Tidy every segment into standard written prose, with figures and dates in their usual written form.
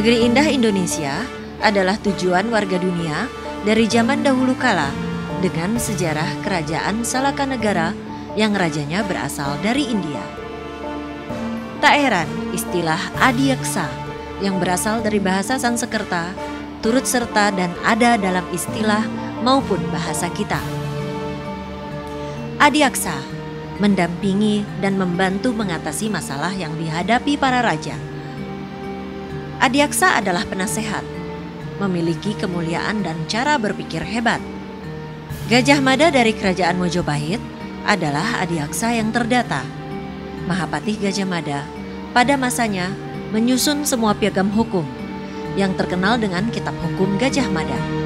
Negeri Indah Indonesia adalah tujuan warga dunia dari zaman dahulu kala dengan sejarah kerajaan Salakanegara yang rajanya berasal dari India. Tak heran istilah Adiaksa yang berasal dari bahasa Sanskerta turut serta dan ada dalam istilah maupun bahasa kita. Adiaksa mendampingi dan membantu mengatasi masalah yang dihadapi para raja. Adiaksa adalah penasehat, memiliki kemuliaan dan cara berpikir hebat. Gajah Mada dari Kerajaan Mojopahit adalah Adiaksa yang terdata. Mahapatih Gajah Mada pada masanya menyusun semua piagam hukum yang terkenal dengan Kitab Hukum Gajah Mada.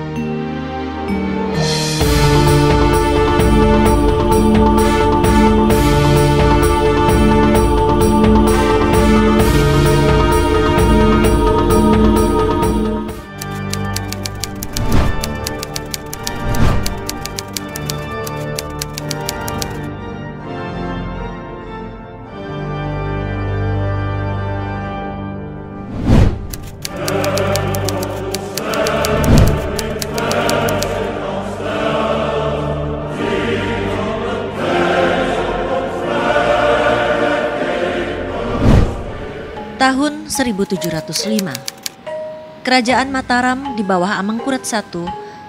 Tahun 1705, Kerajaan Mataram di bawah Amangkurat I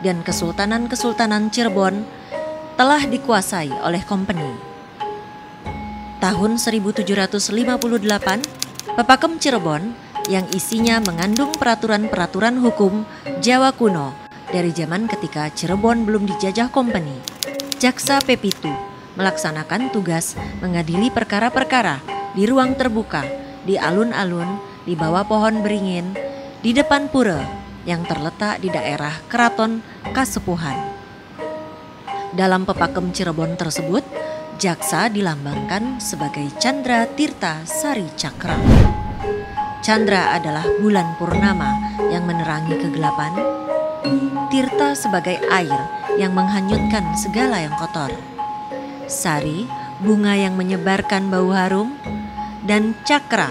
dan Kesultanan-Kesultanan Cirebon telah dikuasai oleh Kompeni. Tahun 1758, Pepakem Cirebon yang isinya mengandung peraturan-peraturan hukum Jawa kuno dari zaman ketika Cirebon belum dijajah Kompeni. Jaksa Pepitu melaksanakan tugas mengadili perkara-perkara di ruang terbuka, di alun-alun, di bawah pohon beringin, di depan pura yang terletak di daerah Keraton Kasepuhan. Dalam Pepakem Cirebon tersebut, jaksa dilambangkan sebagai Candra Tirta Sari Cakra. Candra adalah bulan purnama yang menerangi kegelapan. Tirta sebagai air yang menghanyutkan segala yang kotor. Sari, bunga yang menyebarkan bau harum. Dan Cakra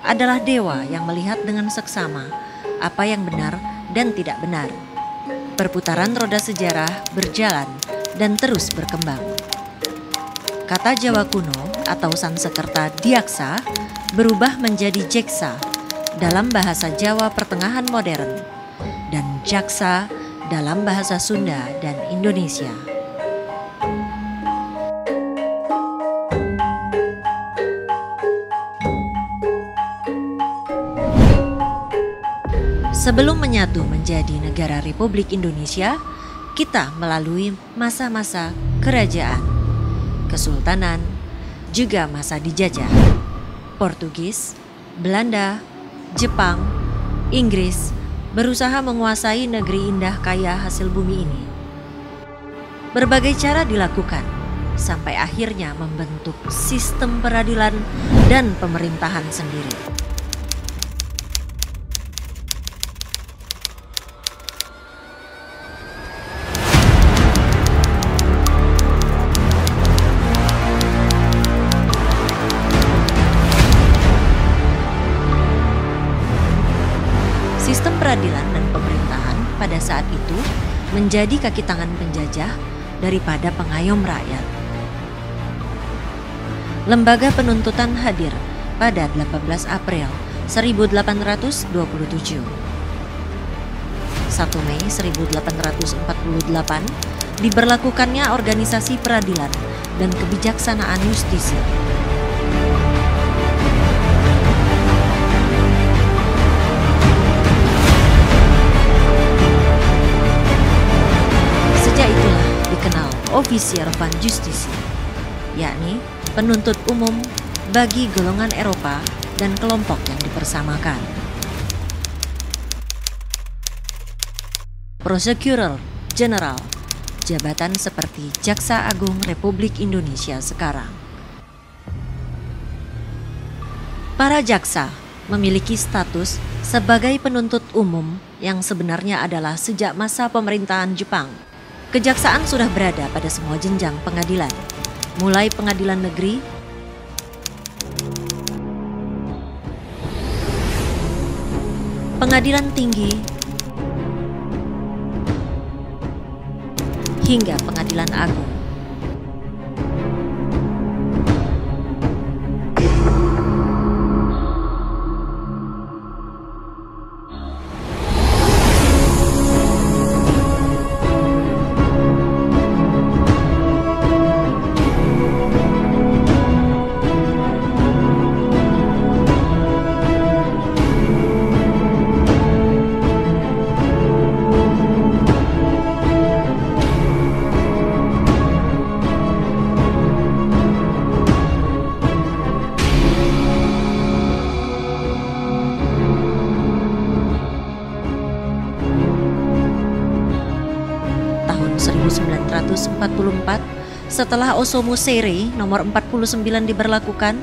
adalah dewa yang melihat dengan seksama apa yang benar dan tidak benar. Perputaran roda sejarah berjalan dan terus berkembang. Kata Jawa kuno atau Sanskerta diaksa berubah menjadi jeksa dalam bahasa Jawa pertengahan modern dan jaksa dalam bahasa Sunda dan Indonesia. Sebelum menyatu menjadi negara Republik Indonesia, kita melalui masa-masa kerajaan, kesultanan, juga masa dijajah. Portugis, Belanda, Jepang, Inggris berusaha menguasai negeri indah kaya hasil bumi ini. Berbagai cara dilakukan sampai akhirnya membentuk sistem peradilan dan pemerintahan sendiri. Sistem peradilan dan pemerintahan pada saat itu menjadi kaki tangan penjajah daripada pengayom rakyat. Lembaga penuntutan hadir pada 18 April 1827. 1 Mei 1848 diberlakukannya organisasi peradilan dan kebijaksanaan justisi. Officier van Justitie, yakni penuntut umum bagi golongan Eropa dan kelompok yang dipersamakan. Prosecutor General, jabatan seperti Jaksa Agung Republik Indonesia sekarang. Para jaksa memiliki status sebagai penuntut umum yang sebenarnya adalah sejak masa pemerintahan Jepang. Kejaksaan sudah berada pada semua jenjang pengadilan, mulai pengadilan negeri, pengadilan tinggi, hingga pengadilan agung. Tahun 1944, setelah Osamu Seirei nomor 49 diberlakukan,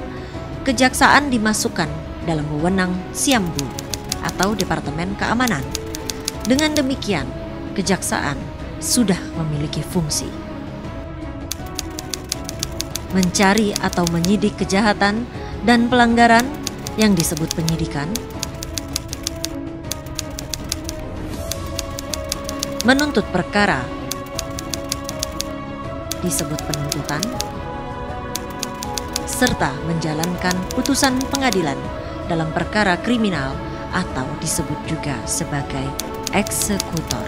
kejaksaan dimasukkan dalam wewenang Siambu atau Departemen Keamanan. Dengan demikian, kejaksaan sudah memiliki fungsi mencari atau menyidik kejahatan dan pelanggaran yang disebut penyidikan, menuntut perkara disebut penuntutan, serta menjalankan putusan pengadilan dalam perkara kriminal atau disebut juga sebagai eksekutor.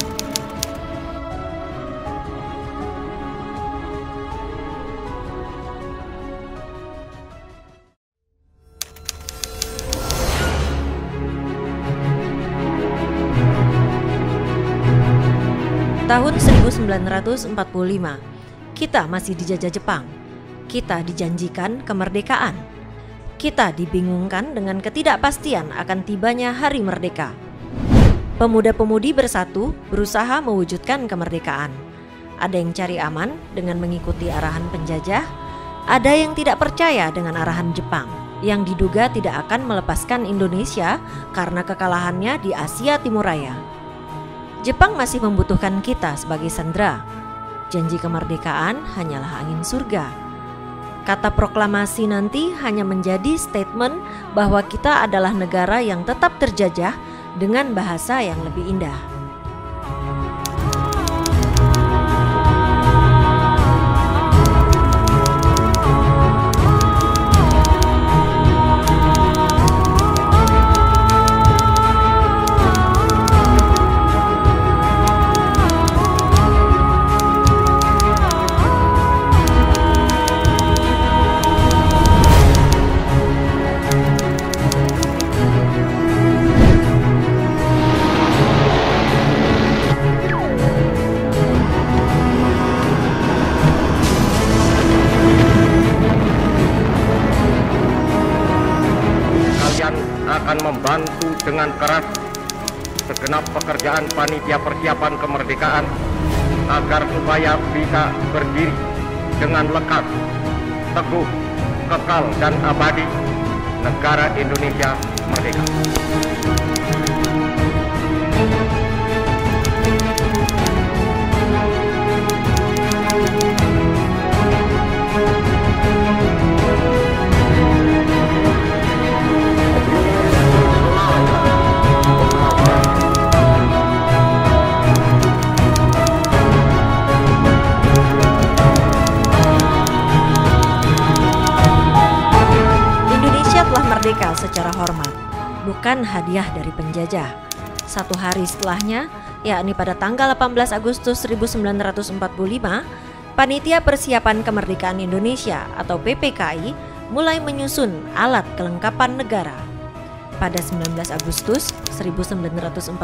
Tahun 1945, kita masih dijajah Jepang. Kita dijanjikan kemerdekaan. Kita dibingungkan dengan ketidakpastian akan tibanya hari merdeka. Pemuda-pemudi bersatu berusaha mewujudkan kemerdekaan. Ada yang cari aman dengan mengikuti arahan penjajah, ada yang tidak percaya dengan arahan Jepang yang diduga tidak akan melepaskan Indonesia karena kekalahannya di Asia Timur Raya. Jepang masih membutuhkan kita sebagai sandera. Janji kemerdekaan hanyalah angin surga. Kata proklamasi nanti hanya menjadi statement bahwa kita adalah negara yang tetap terjajah dengan bahasa yang lebih indah. Akan membantu dengan keras segenap pekerjaan panitia persiapan kemerdekaan agar supaya bisa berdiri dengan lekat, teguh, kekal dan abadi negara Indonesia merdeka. Merdeka secara hormat, bukan hadiah dari penjajah. Satu hari setelahnya, yakni pada tanggal 18 Agustus 1945, Panitia Persiapan Kemerdekaan Indonesia atau PPKI mulai menyusun alat kelengkapan negara. Pada 19 Agustus 1945,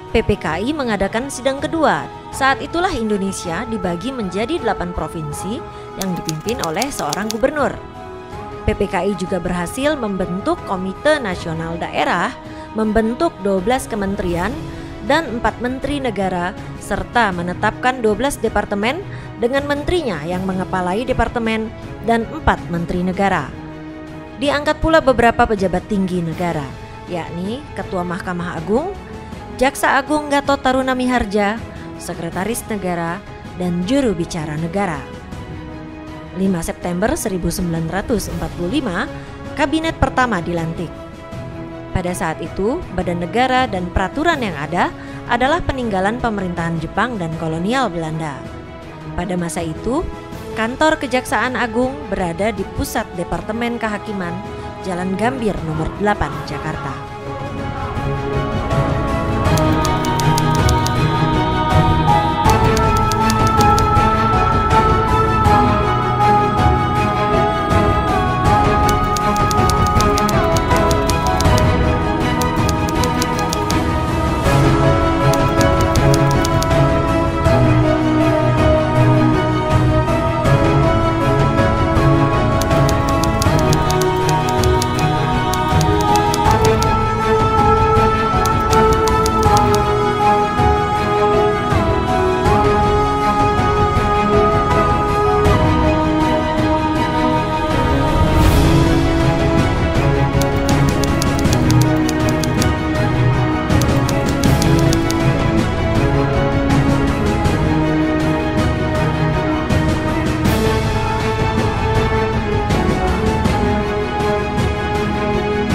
PPKI mengadakan sidang kedua. Saat itulah Indonesia dibagi menjadi 8 provinsi yang dipimpin oleh seorang gubernur. PPKI juga berhasil membentuk Komite Nasional Daerah, membentuk 12 kementerian dan 4 menteri negara, serta menetapkan 12 departemen dengan menterinya yang mengepalai departemen dan 4 menteri negara. Diangkat pula beberapa pejabat tinggi negara, yakni Ketua Mahkamah Agung, Jaksa Agung Gatot Taruna Miharja, Sekretaris Negara, dan Juru Bicara Negara. 5 September 1945, Kabinet pertama dilantik. Pada saat itu, badan negara dan peraturan yang ada adalah peninggalan pemerintahan Jepang dan kolonial Belanda. Pada masa itu, kantor Kejaksaan Agung berada di Pusat Departemen Kehakiman, Jalan Gambir nomor 8, Jakarta.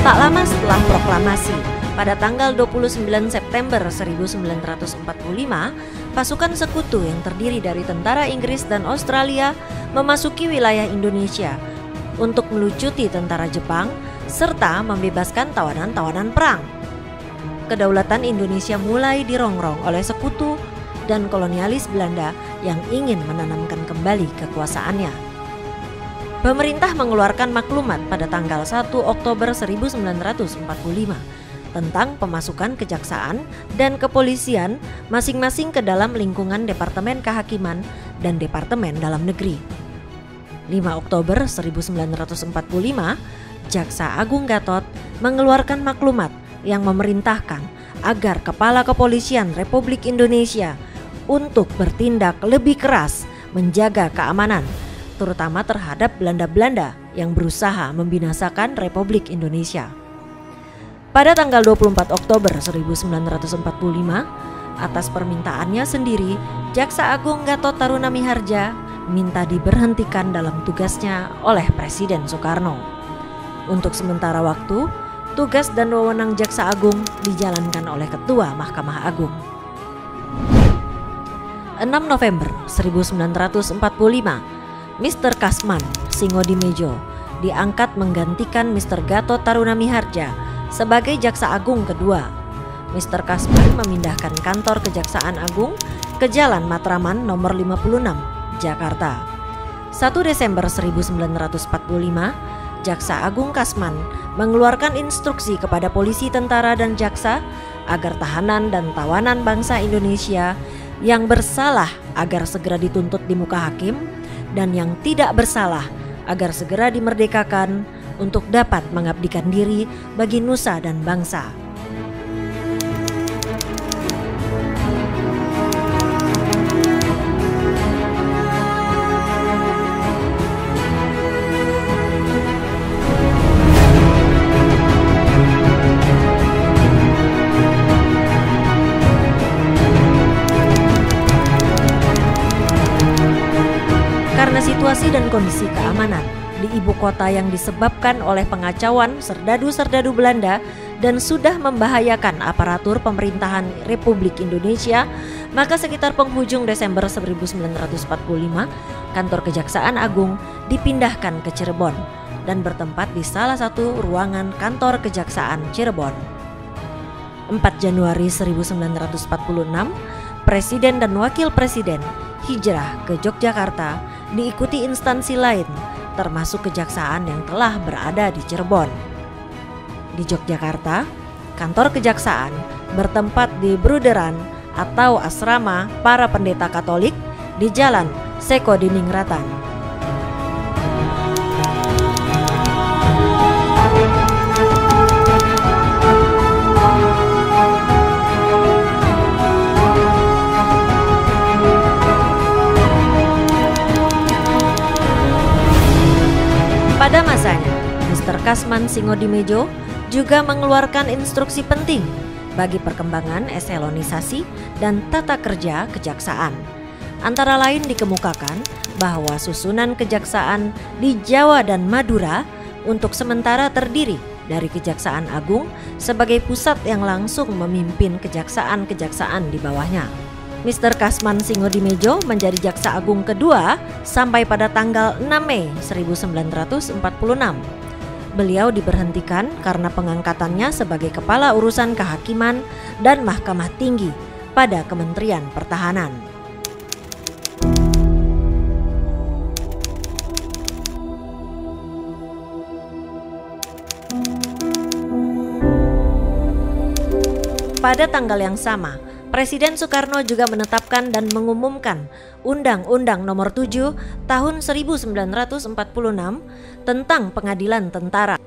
Tak lama setelah proklamasi, pada tanggal 29 September 1945, pasukan sekutu yang terdiri dari tentara Inggris dan Australia memasuki wilayah Indonesia untuk melucuti tentara Jepang serta membebaskan tawanan-tawanan perang. Kedaulatan Indonesia mulai dirongrong oleh sekutu dan kolonialis Belanda yang ingin menanamkan kembali kekuasaannya. Pemerintah mengeluarkan maklumat pada tanggal 1 Oktober 1945 tentang pemasukan kejaksaan dan kepolisian masing-masing ke dalam lingkungan Departemen Kehakiman dan Departemen Dalam Negeri. 5 Oktober 1945, Jaksa Agung Gatot mengeluarkan maklumat yang memerintahkan agar Kepala Kepolisian Republik Indonesia untuk bertindak lebih keras menjaga keamanan, terutama terhadap Belanda-Belanda yang berusaha membinasakan Republik Indonesia. Pada tanggal 24 Oktober 1945, atas permintaannya sendiri, Jaksa Agung Gatot Taruna Miharja minta diberhentikan dalam tugasnya oleh Presiden Soekarno. Untuk sementara waktu, tugas dan wewenang Jaksa Agung dijalankan oleh Ketua Mahkamah Agung. 6 November 1945, Mr. Kasman Singodimejo diangkat menggantikan Mr. Gatot Taruna Miharja sebagai Jaksa Agung kedua. Mr. Kasman memindahkan kantor Kejaksaan Agung ke Jalan Matraman nomor 56, Jakarta. 1 Desember 1945, Jaksa Agung Kasman mengeluarkan instruksi kepada polisi, tentara, dan jaksa agar tahanan dan tawanan bangsa Indonesia yang bersalah agar segera dituntut di muka hakim dan yang tidak bersalah agar segera dimerdekakan untuk dapat mengabdikan diri bagi nusa dan bangsa. Karena situasi dan kondisi keamanan di ibu kota yang disebabkan oleh pengacauan serdadu-serdadu Belanda dan sudah membahayakan aparatur pemerintahan Republik Indonesia, maka sekitar penghujung Desember 1945, kantor Kejaksaan Agung dipindahkan ke Cirebon dan bertempat di salah satu ruangan kantor Kejaksaan Cirebon. 4 Januari 1946, Presiden dan Wakil Presiden hijrah ke Yogyakarta diikuti instansi lain termasuk kejaksaan yang telah berada di Cirebon. Di Yogyakarta, kantor kejaksaan bertempat di Bruderan atau asrama para pendeta Katolik di Jalan Sekodiningrat. Pada masanya, Mr. Kasman Singodimedjo juga mengeluarkan instruksi penting bagi perkembangan eselonisasi dan tata kerja kejaksaan. Antara lain dikemukakan bahwa susunan kejaksaan di Jawa dan Madura untuk sementara terdiri dari Kejaksaan Agung sebagai pusat yang langsung memimpin kejaksaan-kejaksaan di bawahnya. Mr. Kasman Singodimedjo menjadi Jaksa Agung kedua sampai pada tanggal 6 Mei 1946. Beliau diberhentikan karena pengangkatannya sebagai Kepala Urusan Kehakiman dan Mahkamah Tinggi pada Kementerian Pertahanan. Pada tanggal yang sama, Presiden Soekarno juga menetapkan dan mengumumkan Undang-Undang Nomor 7 Tahun 1946 tentang Pengadilan Tentara.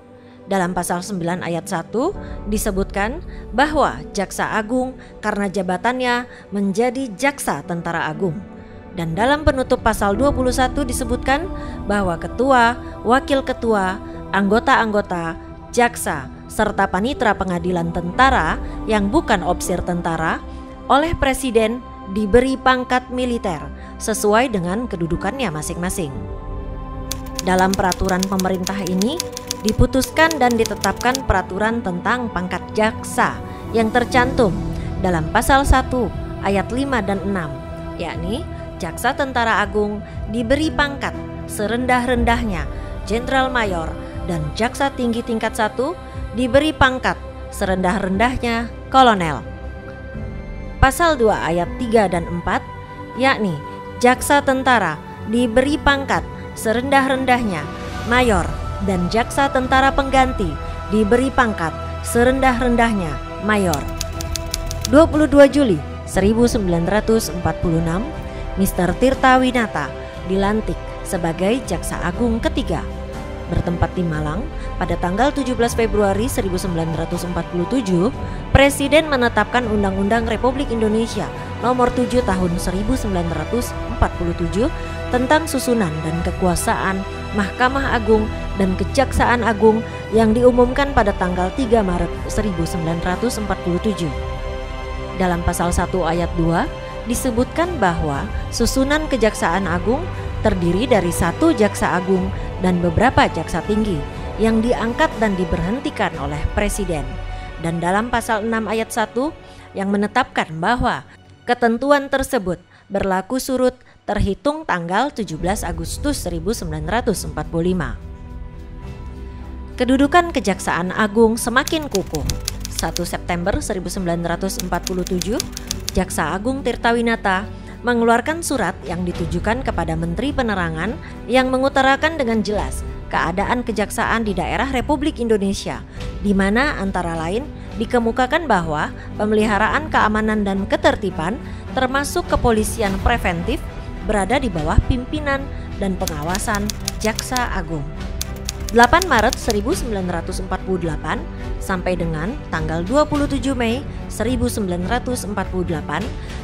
Dalam pasal 9 ayat 1 disebutkan bahwa Jaksa Agung karena jabatannya menjadi Jaksa Tentara Agung. Dan dalam penutup pasal 21 disebutkan bahwa ketua, wakil ketua, anggota-anggota, jaksa, serta panitera pengadilan tentara yang bukan opsir tentara oleh Presiden diberi pangkat militer sesuai dengan kedudukannya masing-masing. Dalam peraturan pemerintah ini diputuskan dan ditetapkan peraturan tentang pangkat jaksa yang tercantum dalam pasal 1 ayat 5 dan 6, yakni Jaksa Tentara Agung diberi pangkat serendah-rendahnya Jenderal Mayor dan Jaksa Tinggi tingkat 1 diberi pangkat serendah-rendahnya Kolonel. Pasal 2 ayat 3 dan 4, yakni Jaksa Tentara diberi pangkat serendah-rendahnya Mayor dan Jaksa Tentara Pengganti diberi pangkat serendah-rendahnya Mayor. 22 Juli 1946, Mr. Tirta Winata dilantik sebagai Jaksa Agung ketiga. Bertempat di Malang, pada tanggal 17 Februari 1947, Presiden menetapkan Undang-Undang Republik Indonesia Nomor 7 Tahun 1947 tentang susunan dan kekuasaan Mahkamah Agung dan Kejaksaan Agung yang diumumkan pada tanggal 3 Maret 1947. Dalam pasal 1 ayat 2 disebutkan bahwa susunan Kejaksaan Agung terdiri dari 1 Jaksa Agung dan beberapa Jaksa Tinggi yang diangkat dan diberhentikan oleh Presiden. Dan dalam pasal 6 ayat 1 yang menetapkan bahwa ketentuan tersebut berlaku surut terhitung tanggal 17 Agustus 1945. Kedudukan Kejaksaan Agung semakin kukuh. 1 September 1947, Jaksa Agung Tirta Winata mengeluarkan surat yang ditujukan kepada Menteri Penerangan yang mengutarakan dengan jelas keadaan kejaksaan di daerah Republik Indonesia, di mana antara lain dikemukakan bahwa pemeliharaan keamanan dan ketertiban termasuk kepolisian preventif berada di bawah pimpinan dan pengawasan Jaksa Agung. 8 Maret 1948 sampai dengan tanggal 27 Mei 1948,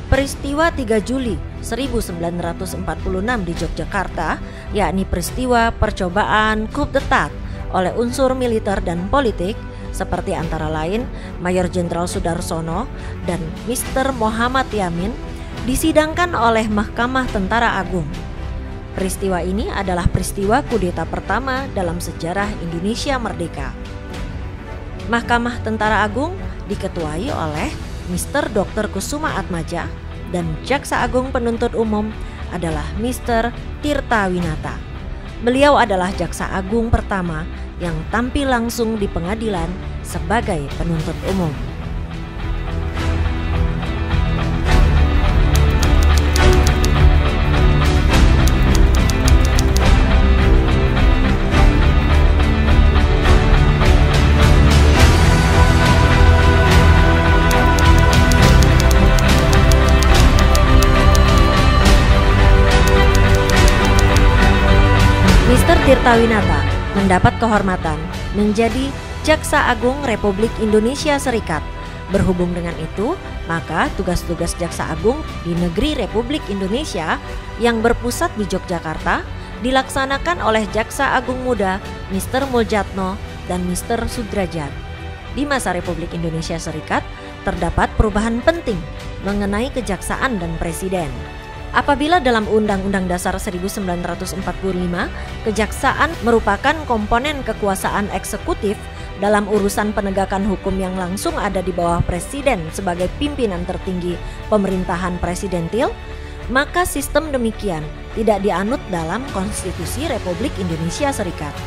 peristiwa 3 Juli 1946 di Yogyakarta, yakni peristiwa percobaan coup d'etat oleh unsur militer dan politik seperti antara lain Mayor Jenderal Sudarsono dan Mr. Muhammad Yamin, disidangkan oleh Mahkamah Tentara Agung. Peristiwa ini adalah peristiwa kudeta pertama dalam sejarah Indonesia merdeka. Mahkamah Tentara Agung diketuai oleh Mr. Dr. Kusuma Atmaja dan Jaksa Agung Penuntut Umum adalah Mr. Tirta Winata. Beliau adalah Jaksa Agung pertama yang tampil langsung di pengadilan sebagai penuntut umum. Mr. Tirtawinata mendapat kehormatan menjadi Jaksa Agung Republik Indonesia Serikat. Berhubung dengan itu, maka tugas-tugas Jaksa Agung di negeri Republik Indonesia yang berpusat di Yogyakarta dilaksanakan oleh Jaksa Agung Muda Mr. Muljatno dan Mr. Sudrajat. Di masa Republik Indonesia Serikat, terdapat perubahan penting mengenai kejaksaan dan presiden. Apabila dalam Undang-Undang Dasar 1945, kejaksaan merupakan komponen kekuasaan eksekutif dalam urusan penegakan hukum yang langsung ada di bawah presiden sebagai pimpinan tertinggi pemerintahan presidentil, maka sistem demikian tidak dianut dalam Konstitusi Republik Indonesia Serikat.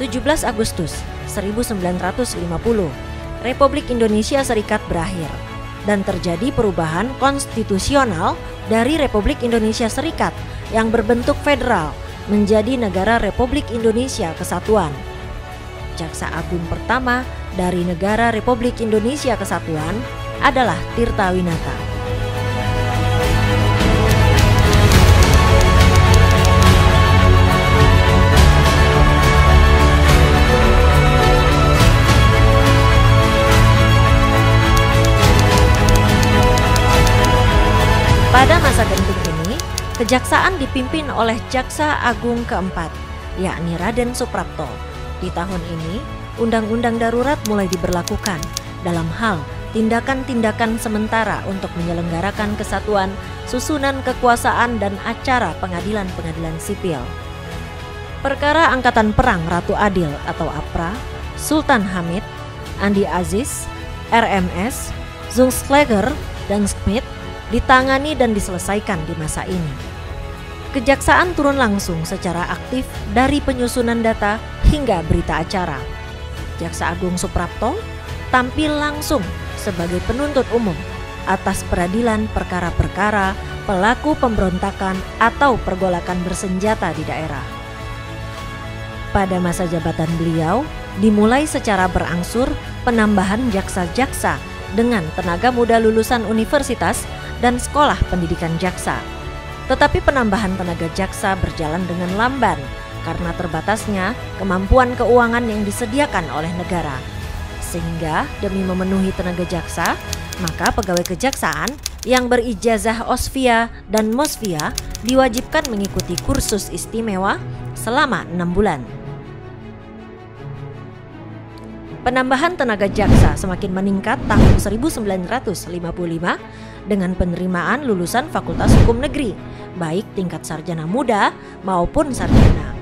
17 Agustus 1950, Republik Indonesia Serikat berakhir dan terjadi perubahan konstitusional dari Republik Indonesia Serikat yang berbentuk federal menjadi Negara Republik Indonesia Kesatuan. Jaksa Agung pertama dari Negara Republik Indonesia Kesatuan adalah Tirtawinata. Pada masa genting ini, kejaksaan dipimpin oleh Jaksa Agung keempat, yakni Raden Suprapto. Di tahun ini, Undang-Undang Darurat mulai diberlakukan dalam hal tindakan-tindakan sementara untuk menyelenggarakan kesatuan, susunan kekuasaan dan acara pengadilan-pengadilan sipil. Perkara Angkatan Perang Ratu Adil atau APRA, Sultan Hamid, Andi Aziz, RMS, Zunskleger, dan Smith ditangani dan diselesaikan di masa ini. Kejaksaan turun langsung secara aktif dari penyusunan data hingga berita acara. Jaksa Agung Suprapto tampil langsung sebagai penuntut umum atas peradilan perkara-perkara pelaku pemberontakan atau pergolakan bersenjata di daerah. Pada masa jabatan beliau, dimulai secara berangsur penambahan jaksa-jaksa dengan tenaga muda lulusan universitas dan sekolah pendidikan jaksa. Tetapi penambahan tenaga jaksa berjalan dengan lamban karena terbatasnya kemampuan keuangan yang disediakan oleh negara. Sehingga demi memenuhi tenaga jaksa, maka pegawai kejaksaan yang berijazah Osvia dan Mosvia diwajibkan mengikuti kursus istimewa selama 6 bulan. Penambahan tenaga jaksa semakin meningkat tahun 1955 dengan penerimaan lulusan Fakultas Hukum Negeri, baik tingkat sarjana muda maupun sarjana,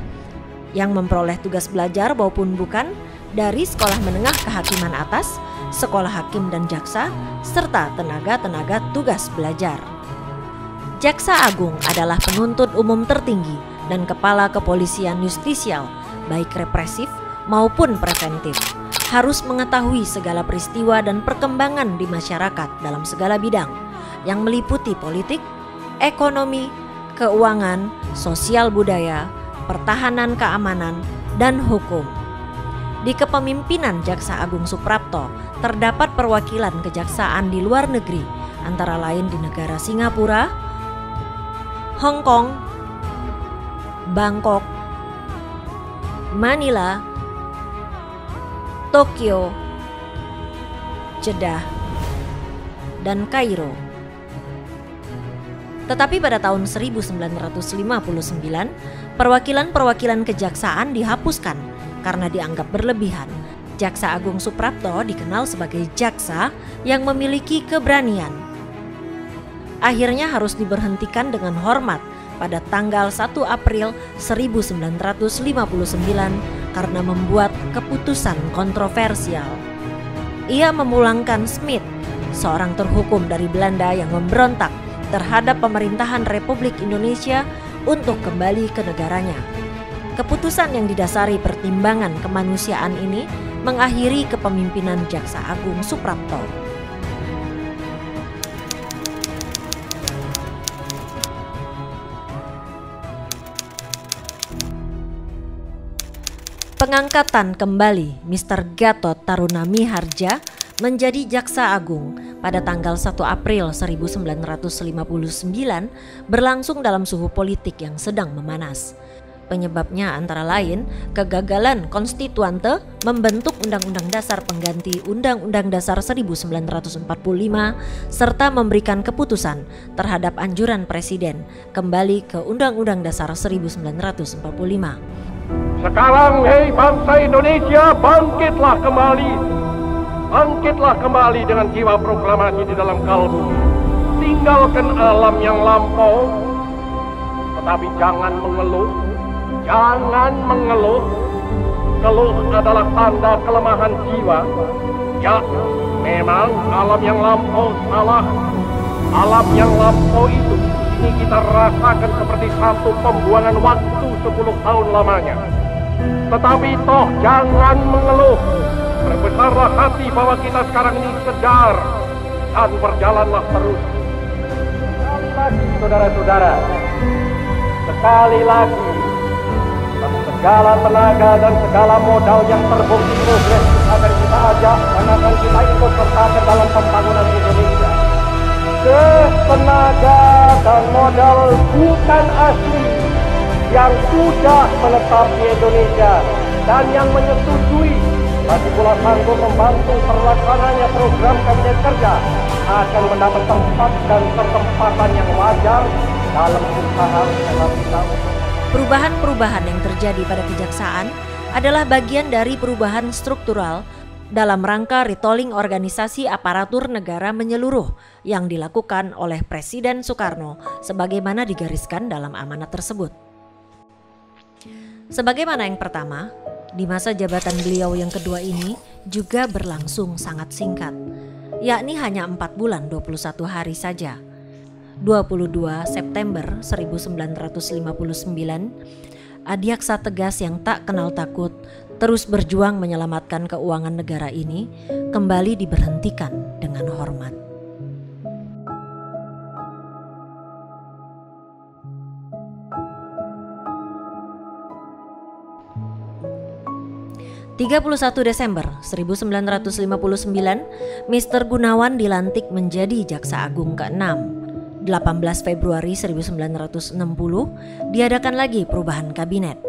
yang memperoleh tugas belajar maupun bukan dari sekolah menengah kehakiman atas, sekolah hakim dan jaksa, serta tenaga-tenaga tugas belajar. Jaksa Agung adalah penuntut umum tertinggi dan kepala kepolisian justisial, baik represif maupun preventif. Harus mengetahui segala peristiwa dan perkembangan di masyarakat dalam segala bidang yang meliputi politik, ekonomi, keuangan, sosial budaya, pertahanan keamanan, dan hukum. Di kepemimpinan Jaksa Agung Suprapto terdapat perwakilan kejaksaan di luar negeri, antara lain di negara Singapura, Hong Kong, Bangkok, Manila, Tokyo, Jeddah, dan Kairo. Tetapi pada tahun 1959, perwakilan-perwakilan kejaksaan dihapuskan karena dianggap berlebihan. Jaksa Agung Suprapto dikenal sebagai jaksa yang memiliki keberanian. Akhirnya harus diberhentikan dengan hormat pada tanggal 1 April 1959 karena membuat keputusan kontroversial. Ia memulangkan Smith, seorang terhukum dari Belanda yang memberontak terhadap pemerintahan Republik Indonesia untuk kembali ke negaranya. Keputusan yang didasari pertimbangan kemanusiaan ini mengakhiri kepemimpinan Jaksa Agung Suprapto. Pengangkatan kembali Mr. Gatot Taruna Miharja menjadi Jaksa Agung pada tanggal 1 April 1959 berlangsung dalam suhu politik yang sedang memanas. Penyebabnya antara lain kegagalan konstituante membentuk Undang-Undang Dasar pengganti Undang-Undang Dasar 1945 serta memberikan keputusan terhadap anjuran Presiden kembali ke Undang-Undang Dasar 1945. Sekarang, hei bangsa Indonesia, bangkitlah kembali. Bangkitlah kembali dengan jiwa proklamasi di dalam kalbu. Tinggalkan alam yang lampau, tetapi jangan mengeluh. Jangan mengeluh. Keluh adalah tanda kelemahan jiwa. Ya, memang alam yang lampau salah. Alam yang lampau itu ini kita rasakan seperti satu pembuangan waktu 10 tahun lamanya. Tetapi toh jangan mengeluh. Berbesarlah hati bahwa kita sekarang ini sedar dan berjalanlah terus. Sekali lagi saudara-saudara, sekali lagi, segala tenaga dan segala modal yang terbukti progresif akan kita ajak dan akan kita ikut sertakan dalam pembangunan Indonesia. Tenaga dan modal bukan asli yang sudah menetap di Indonesia dan yang menyetujui bagi pula sanggup membantu terlaksananya program kabinet kerja akan mendapat tempat dan kesempatan yang wajar dalam usaha kita. Perubahan-perubahan yang terjadi pada kejaksaan adalah bagian dari perubahan struktural dalam rangka retooling organisasi aparatur negara menyeluruh yang dilakukan oleh Presiden Soekarno sebagaimana digariskan dalam amanat tersebut. Sebagaimana yang pertama, di masa jabatan beliau yang kedua ini juga berlangsung sangat singkat, yakni hanya 4 bulan 21 hari saja. 22 September 1959, Adiaksa tegas yang tak kenal takut terus berjuang menyelamatkan keuangan negara ini kembali diberhentikan dengan hormat. (31 Desember 1959), Mr. Gunawan dilantik menjadi Jaksa Agung ke-6. 18 Februari 1960 diadakan lagi perubahan kabinet.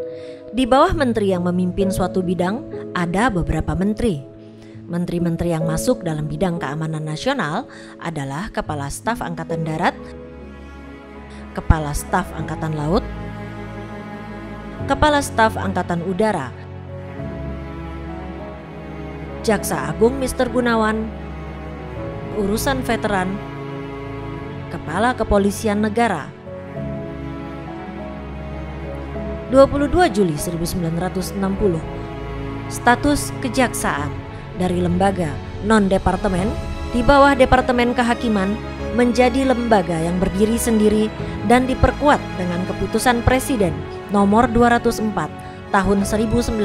Di bawah menteri yang memimpin suatu bidang ada beberapa menteri. Menteri-menteri yang masuk dalam bidang keamanan nasional adalah Kepala Staf Angkatan Darat, Kepala Staf Angkatan Laut, Kepala Staf Angkatan Udara, Jaksa Agung Mr. Gunawan, Urusan Veteran, Kepala Kepolisian Negara. 22 Juli 1960, status kejaksaan dari lembaga non-departemen di bawah Departemen Kehakiman menjadi lembaga yang berdiri sendiri dan diperkuat dengan keputusan Presiden nomor 204 tahun 1960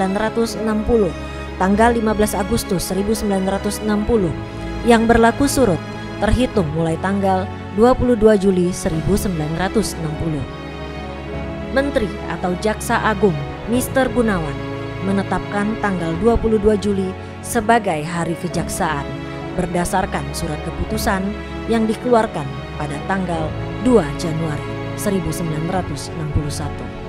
tanggal 15 Agustus 1960 yang berlaku surut terhitung mulai tanggal 22 Juli 1960. Menteri atau Jaksa Agung Mr. Gunawan menetapkan tanggal 22 Juli sebagai Hari Kejaksaan berdasarkan surat keputusan yang dikeluarkan pada tanggal 2 Januari 1961.